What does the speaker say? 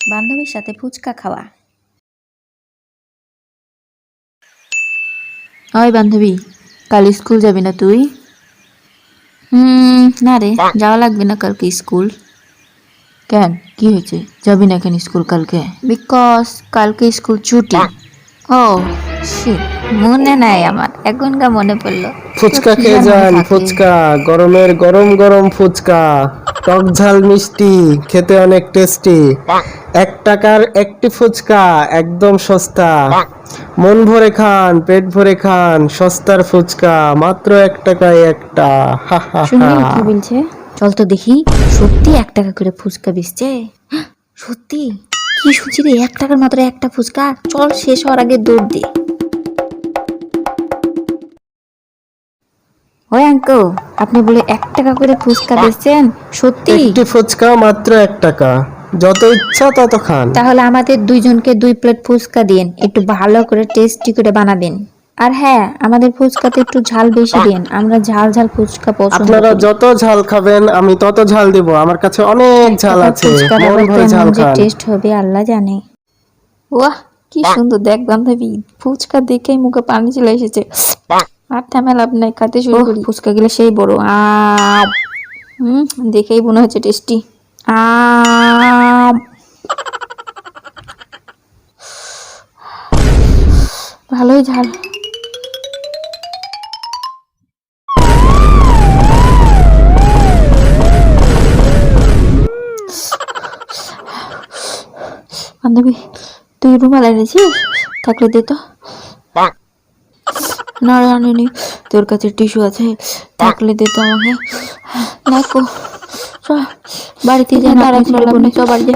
বান্ধবীর সাথে ফুচকা খাওয়া। ওই বান্ধবী, কাল স্কুল যাবি না তুই? না রে, যাওয়া লাগবে না কালকে স্কুল। কেন, কি হয়েছে? যাবি না কেন স্কুল কালকে? বিকজ কালকে স্কুল ছুটি। ও শিট, মনে নাই আমার, এখনকার মনে পড়লো। ফুচকা খেয়ে যান, ফুচকা, গরমের গরম গরম ফুচকা, টক ঝাল মিষ্টি, খেতে অনেক টেস্টি। 1 টাকার একটি ফুচকা, একদম সস্তা। মন ভরে খান, পেট ভরে খান, সস্তার ফুচকা, মাত্র 1 টাকায় একটা। হা হা শুনলি হা। কি বলছে? চল তো দেখি, সত্যি 1 টাকা করে ফুচকা বেচছে? সত্যি? কি শুনছি রে, 1 টাকার মাত্র একটা ফুচকা? চল, শেষ হওয়ার আগে দৌড় দে। ওই আঙ্কেল, আপনি বলে 1 টাকা করে ফুচকা বেচছেন? সত্যি? একটি ফুচকা মাত্র 1 টাকা, যত ইচ্ছা তত খান। তাহলে আমাদের দুইজনকে 2 প্লেট ফুচকা দিন, একটু ভালো করে টেস্টি করে বানাবেন। আর হ্যাঁ, আমাদের ফুচকাতে একটু ঝাল বেশি দিন, আমরা ঝাল ঝাল ফুচকা পছন্দ আপনারা করি। যত ঝাল খাবেন আমি তত ঝাল দিব, আমার কাছে অনেক ঝাল আছে, ফুচকার মন আবার ভরে ঝাল কেমন যে খান। টেস্ট হবে আল্লাহ জানে। ওয়াহ, কি সুন্দর! দেখ বান্ধবী, ফুচকা দেখেই মুখে পানি চলে এসেছে। আর থামে লাভ নাই, খেতে শুরু করি। ফুচকা গেলে সেই বড় দেখেই মনে হচ্ছে টেস্টি। ভালোই ঝাল। বান্ধবী, তুই রুমাল এনেছিস? থাকলে দে তো। না রে, আনিনি। তোর কাছে টিস্যু আছে? থাকলে দে তো আমাকে। দেখো, বাড়িতে যা, তারা ছিল, বাড়ি যা।